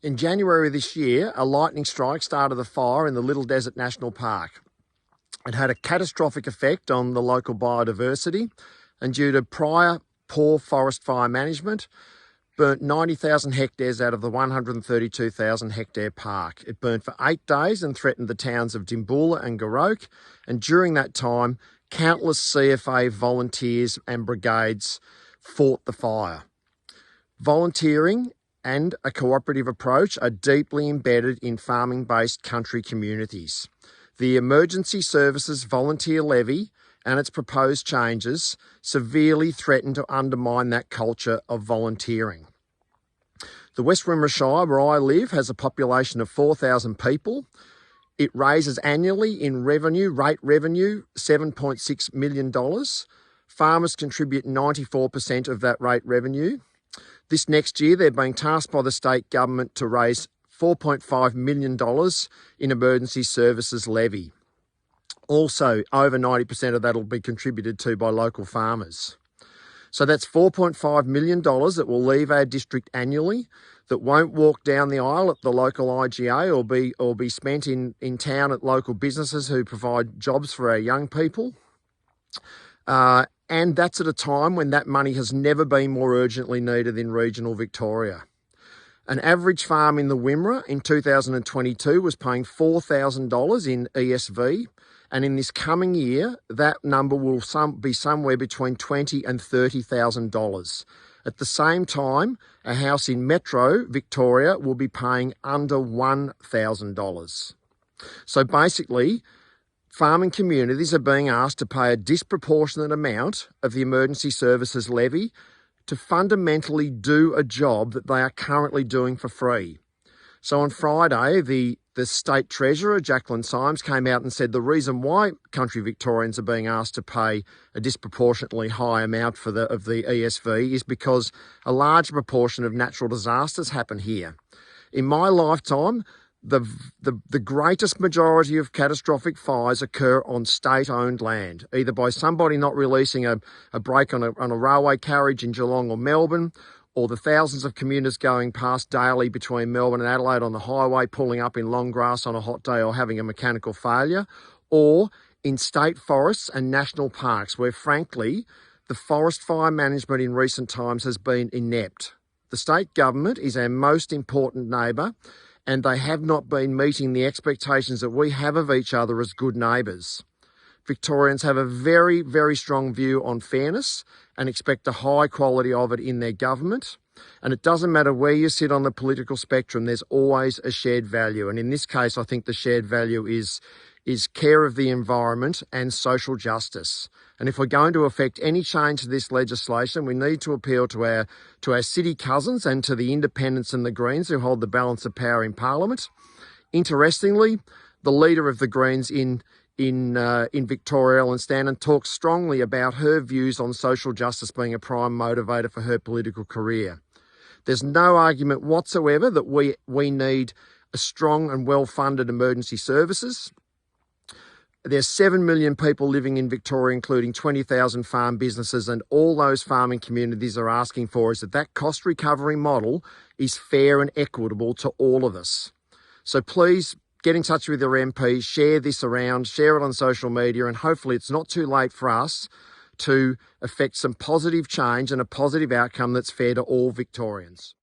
In January this year, a lightning strike started a fire in the Little Desert National Park. It had a catastrophic effect on the local biodiversity, and due to prior poor forest fire management, burnt 90,000 hectares out of the 132,000 hectare park. It burnt for 8 days and threatened the towns of Dimboola and Garoke, and during that time, countless CFA volunteers and brigades fought the fire. Volunteering and a cooperative approach are deeply embedded in farming-based country communities. The Emergency Services Volunteer Levy and its proposed changes severely threaten to undermine that culture of volunteering. The West Wimmera Shire, where I live, has a population of 4,000 people. It raises annually in rate revenue, $7.6 million. Farmers contribute 94% of that rate revenue. This next year, they're being tasked by the state government to raise $4.5 million in emergency services levy. Also, over 90% of that will be contributed to by local farmers. So that's $4.5 million that will leave our district annually, that won't walk down the aisle at the local IGA or be spent in town at local businesses who provide jobs for our young people. And that's at a time when that money has never been more urgently needed in regional Victoria. An average farm in the Wimmera in 2022 was paying $4,000 in ESV, and in this coming year, that number will be somewhere between $20,000 and $30,000. At the same time, a house in Metro Victoria will be paying under $1,000. So basically, farming communities are being asked to pay a disproportionate amount of the emergency services levy to fundamentally do a job that they are currently doing for free. So on Friday, the State Treasurer, Jacqueline Symes, came out and said the reason why country Victorians are being asked to pay a disproportionately high amount of the ESV is because a large proportion of natural disasters happen here. In my lifetime, the greatest majority of catastrophic fires occur on state-owned land, either by somebody not releasing a brake on a railway carriage in Geelong or Melbourne, or the thousands of commuters going past daily between Melbourne and Adelaide on the highway, pulling up in long grass on a hot day or having a mechanical failure, or in state forests and national parks where, frankly, the forest fire management in recent times has been inept. The state government is our most important neighbour, and they have not been meeting the expectations that we have of each other as good neighbours. Victorians have a very, very strong view on fairness and expect a high quality of it in their government. And it doesn't matter where you sit on the political spectrum, there's always a shared value. And in this case, I think the shared value is care of the environment and social justice. And if we're going to affect any change to this legislation, we need to appeal to our city cousins and to the independents and the Greens who hold the balance of power in Parliament. Interestingly, the leader of the Greens in Victoria, Ellen Stanton, talks strongly about her views on social justice being a prime motivator for her political career. There's no argument whatsoever that we need a strong and well-funded emergency services. There's 7 million people living in Victoria, including 20,000 farm businesses, and all those farming communities are asking for is that cost recovery model is fair and equitable to all of us. So please get in touch with your MPs, share this around, share it on social media, and hopefully it's not too late for us to effect some positive change and a positive outcome that's fair to all Victorians.